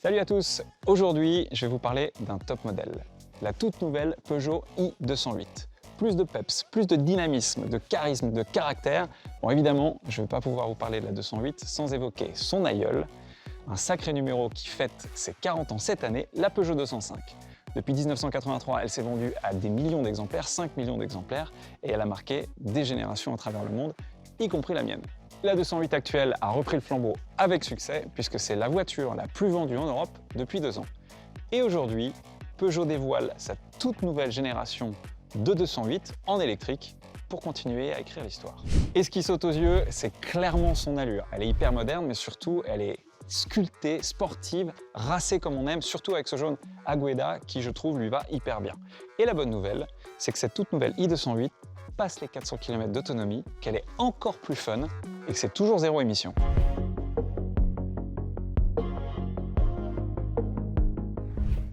Salut à tous! Aujourd'hui, je vais vous parler d'un top modèle, la toute nouvelle Peugeot i208. Plus de peps, plus de dynamisme, de charisme, de caractère. Bon, évidemment, je ne vais pas pouvoir vous parler de la 208 sans évoquer son aïeul, un sacré numéro qui fête ses 40 ans cette année, la Peugeot 205. Depuis 1983, elle s'est vendue à des millions d'exemplaires, 5 millions d'exemplaires, et elle a marqué des générations à travers le monde, y compris la mienne. La 208 actuelle a repris le flambeau avec succès, puisque c'est la voiture la plus vendue en Europe depuis 2 ans. Et aujourd'hui, Peugeot dévoile sa toute nouvelle génération de 208 en électrique pour continuer à écrire l'histoire. Et ce qui saute aux yeux, c'est clairement son allure. Elle est hyper moderne, mais surtout, elle est sculptée, sportive, racée comme on aime, surtout avec ce jaune Agueda qui, je trouve, lui va hyper bien. Et la bonne nouvelle, c'est que cette toute nouvelle i208 passe les 400 km d'autonomie, qu'elle est encore plus fun et que c'est toujours zéro émission.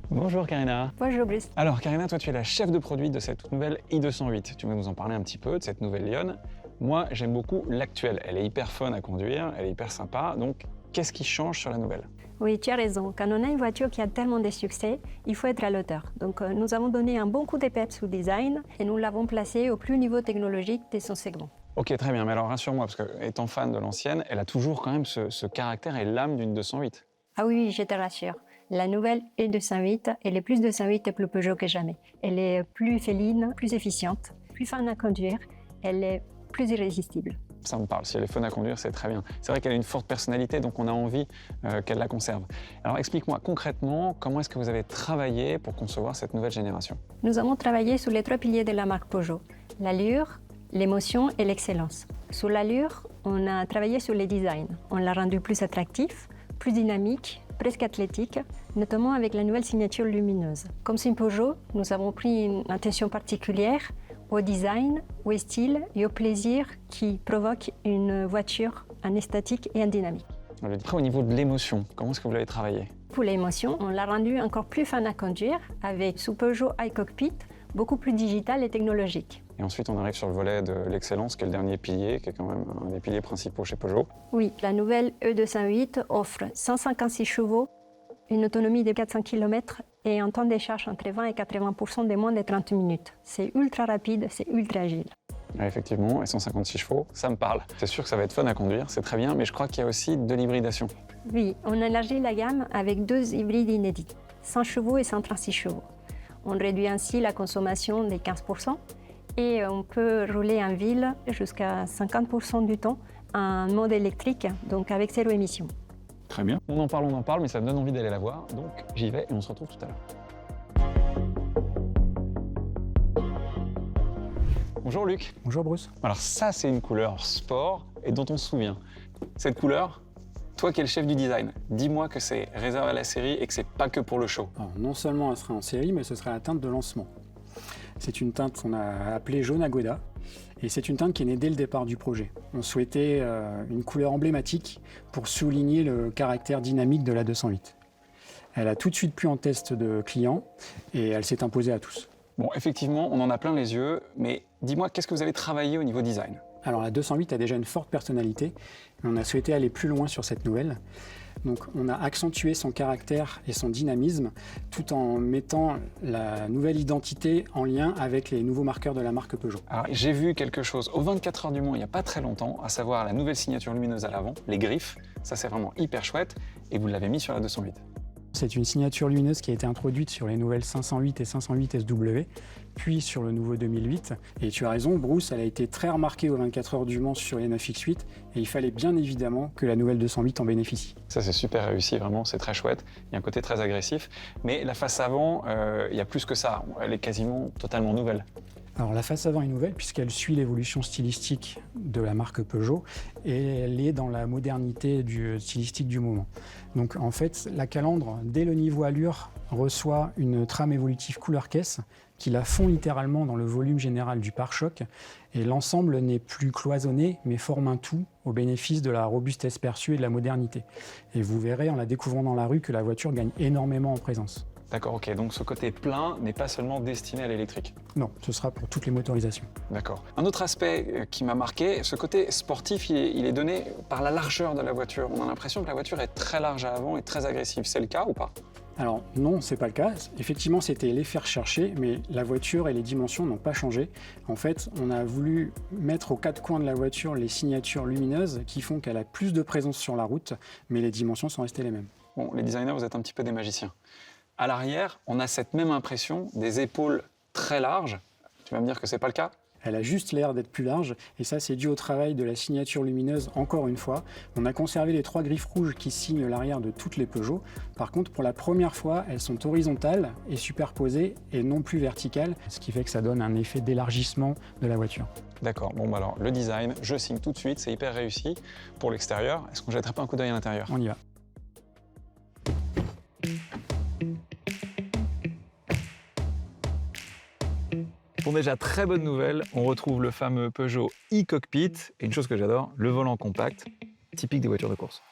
Bonjour Karina. Bonjour Bruce. Alors Karina, toi tu es la chef de produit de cette toute nouvelle i208. Tu vas nous en parler un petit peu de cette nouvelle Lionne. Moi j'aime beaucoup l'actuelle, elle est hyper fun à conduire, elle est hyper sympa, donc qu'est-ce qui change sur la nouvelle? Oui, tu as raison. Quand on a une voiture qui a tellement de succès, il faut être à l'auteur. Donc nous avons donné un bon coup de peps au design et nous l'avons placé au plus haut niveau technologique de son segment. Ok, très bien, mais alors rassure-moi, parce que étant fan de l'ancienne, elle a toujours quand même ce caractère et l'âme d'une 208. Ah oui, je te rassure. La nouvelle i208, elle est plus 208 et plus Peugeot que jamais. Elle est plus féline, plus efficiente, plus fun à conduire, elle est plus irrésistible. Ça me parle, si elle est fun à conduire, c'est très bien. C'est vrai qu'elle a une forte personnalité, donc on a envie qu'elle la conserve. Alors explique-moi concrètement, comment est-ce que vous avez travaillé pour concevoir cette nouvelle génération? Nous avons travaillé sur les 3 piliers de la marque Peugeot, l'allure, l'émotion et l'excellence. Sur l'allure, on a travaillé sur le design. On l'a rendu plus attractif, plus dynamique, presque athlétique, notamment avec la nouvelle signature lumineuse. Comme c'est une Peugeot, nous avons pris une attention particulière au design, au style et au plaisir qui provoque une voiture en esthétique et en dynamique. Après, au niveau de l'émotion, comment est-ce que vous l'avez travaillé? Pour l'émotion, on l'a rendu encore plus fun à conduire avec sous Peugeot iCockpit, beaucoup plus digital et technologique. Et ensuite, on arrive sur le volet de l'excellence, qui est le dernier pilier, qui est quand même un des piliers principaux chez Peugeot. Oui, la nouvelle E208 offre 156 chevaux, une autonomie de 400 km et un temps de charge entre 20 et 80% de moins de 30 minutes. C'est ultra rapide, c'est ultra agile. Ouais, effectivement, et 156 chevaux, ça me parle. C'est sûr que ça va être fun à conduire, c'est très bien, mais je crois qu'il y a aussi de l'hybridation. Oui, on élargit la gamme avec 2 hybrides inédits, 100 chevaux et 136 chevaux. On réduit ainsi la consommation de 15% et on peut rouler en ville jusqu'à 50% du temps en mode électrique, donc avec 0 émission. Très bien. On en parle, mais ça me donne envie d'aller la voir, donc j'y vais et on se retrouve tout à l'heure. Bonjour Luc. Bonjour Bruce. Alors ça, c'est une couleur sport et dont on se souvient. Cette couleur, toi qui es le chef du design, dis-moi que c'est réservé à la série et que c'est pas que pour le show. Alors, non seulement elle sera en série, mais ce sera la teinte de lancement. C'est une teinte qu'on a appelée jaune Agueda, et c'est une teinte qui est née dès le départ du projet. On souhaitait une couleur emblématique pour souligner le caractère dynamique de la 208. Elle a tout de suite plu en test de clients et elle s'est imposée à tous. Bon, effectivement, on en a plein les yeux, mais dis-moi, qu'est-ce que vous avez travaillé au niveau design? Alors la 208 a déjà une forte personnalité, mais on a souhaité aller plus loin sur cette nouvelle. Donc on a accentué son caractère et son dynamisme tout en mettant la nouvelle identité en lien avec les nouveaux marqueurs de la marque Peugeot. Alors j'ai vu quelque chose au 24 heures du Mans il n'y a pas très longtemps, à savoir la nouvelle signature lumineuse à l'avant, les griffes, ça c'est vraiment hyper chouette, et vous l'avez mis sur la 208. C'est une signature lumineuse qui a été introduite sur les nouvelles 508 et 508 SW, puis sur le nouveau 2008. Et tu as raison, Bruce, elle a été très remarquée aux 24 heures du Mans sur les 9X8, et il fallait bien évidemment que la nouvelle 208 en bénéficie. Ça c'est super réussi, vraiment, c'est très chouette. Il y a un côté très agressif, mais la face avant, il y a plus que ça, elle est quasiment totalement nouvelle. Alors la face avant est nouvelle puisqu'elle suit l'évolution stylistique de la marque Peugeot et elle est dans la modernité stylistique du moment. Donc en fait, la calandre, dès le niveau allure, reçoit une trame évolutive couleur caisse qui la fond littéralement dans le volume général du pare-choc, et l'ensemble n'est plus cloisonné mais forme un tout au bénéfice de la robustesse perçue et de la modernité. Et vous verrez en la découvrant dans la rue que la voiture gagne énormément en présence. D'accord, ok. Donc ce côté plein n'est pas seulement destiné à l'électrique. Non, ce sera pour toutes les motorisations. D'accord. Un autre aspect qui m'a marqué, ce côté sportif, il est donné par la largeur de la voiture. On a l'impression que la voiture est très large à l'avant et très agressive. C'est le cas ou pas? Alors non, c'est pas le cas. Effectivement, c'était l'effet recherché, mais la voiture et les dimensions n'ont pas changé. En fait, on a voulu mettre aux quatre coins de la voiture les signatures lumineuses qui font qu'elle a plus de présence sur la route, mais les dimensions sont restées les mêmes. Bon, les designers, vous êtes un petit peu des magiciens. À l'arrière, on a cette même impression des épaules très larges. Tu vas me dire que c'est pas le cas? Elle a juste l'air d'être plus large, et ça c'est dû au travail de la signature lumineuse encore une fois. On a conservé les 3 griffes rouges qui signent l'arrière de toutes les Peugeot. Par contre, pour la première fois, elles sont horizontales et superposées et non plus verticales, ce qui fait que ça donne un effet d'élargissement de la voiture. D'accord, bon bah alors le design, je signe tout de suite, c'est hyper réussi. Pour l'extérieur, est-ce qu'on jetterait pas un coup d'œil à l'intérieur? On y va. Bon déjà, très bonne nouvelle, on retrouve le fameux Peugeot e-cockpit et une chose que j'adore, le volant compact, typique des voitures de course.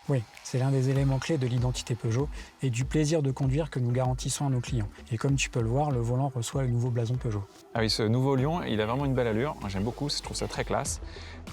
Oui, c'est l'un des éléments clés de l'identité Peugeot et du plaisir de conduire que nous garantissons à nos clients. Et comme tu peux le voir, le volant reçoit le nouveau blason Peugeot. Ah oui, ce nouveau Lion, il a vraiment une belle allure, j'aime beaucoup, je trouve ça très classe.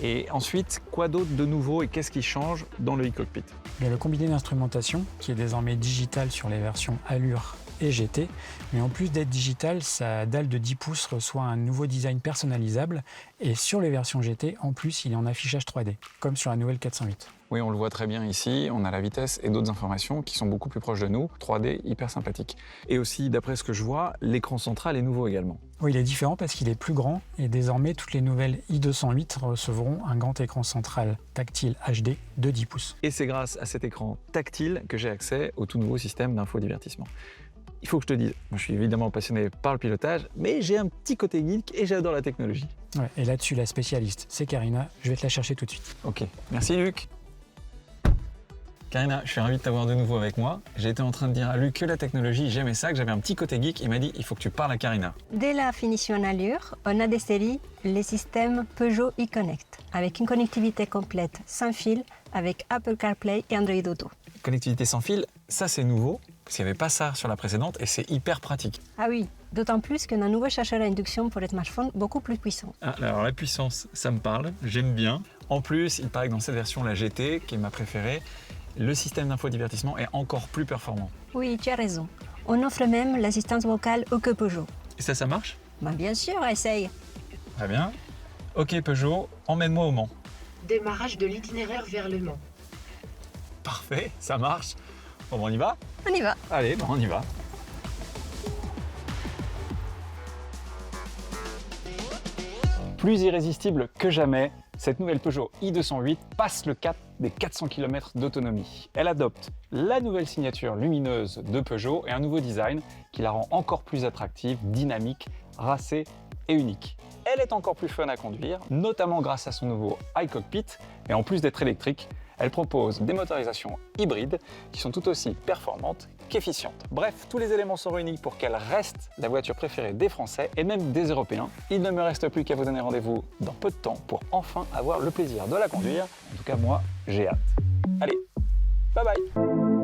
Et ensuite, quoi d'autre de nouveau et qu'est-ce qui change dans le e-cockpit? Il y a le combiné d'instrumentation qui est désormais digital sur les versions Allure et GT, mais en plus d'être digital, sa dalle de 10 pouces reçoit un nouveau design personnalisable et sur les versions GT, en plus, il est en affichage 3D, comme sur la nouvelle 408. Oui, on le voit très bien ici, on a la vitesse et d'autres informations qui sont beaucoup plus proches de nous, 3D hyper sympathique. Et aussi, d'après ce que je vois, l'écran central est nouveau également. Oui, il est différent parce qu'il est plus grand et désormais toutes les nouvelles i208 recevront un grand écran central tactile HD de 10 pouces. Et c'est grâce à cet écran tactile que j'ai accès au tout nouveau système d'infodivertissement. Il faut que je te dise, moi je suis évidemment passionné par le pilotage, mais j'ai un petit côté geek et j'adore la technologie. Ouais, et là-dessus, la spécialiste, c'est Karina. Je vais te la chercher tout de suite. Ok, merci Luc. Karina, je suis ravi de t'avoir de nouveau avec moi. J'ai été en train de dire à Luc que la technologie, j'aimais ça, que j'avais un petit côté geek. Il m'a dit, il faut que tu parles à Karina. Dès la finition en allure, on a des séries, les systèmes Peugeot e-Connect, avec une connectivité complète sans fil, avec Apple CarPlay et Android Auto. Connectivité sans fil, ça c'est nouveau, parce qu'il n'y avait pas ça sur la précédente et c'est hyper pratique. Ah oui, d'autant plus qu'on a un nouveau chargeur à induction pour les smartphones beaucoup plus puissant. Ah, alors la puissance, ça me parle, j'aime bien. En plus, il paraît que dans cette version, la GT, qui est ma préférée, le système d'infodivertissement est encore plus performant. Oui, tu as raison. On offre même l'assistance vocale au que Peugeot. Et ça marche? Ben bien sûr, essaye. Très bien. Ok Peugeot, emmène-moi au Mans. Démarrage de l'itinéraire vers Le Mans. Parfait, ça marche. Bon, on y va? On y va. Allez, bon, on y va. Plus irrésistible que jamais, cette nouvelle Peugeot i208 passe le cap des 400 km d'autonomie. Elle adopte la nouvelle signature lumineuse de Peugeot et un nouveau design qui la rend encore plus attractive, dynamique, racée et unique. Elle est encore plus fun à conduire, notamment grâce à son nouveau iCockpit, et en plus d'être électrique, elle propose des motorisations hybrides qui sont tout aussi performantes qu'efficientes. Bref, tous les éléments sont réunis pour qu'elle reste la voiture préférée des Français et même des Européens. Il ne me reste plus qu'à vous donner rendez-vous dans peu de temps pour enfin avoir le plaisir de la conduire. En tout cas, moi, j'ai hâte. Allez, bye bye!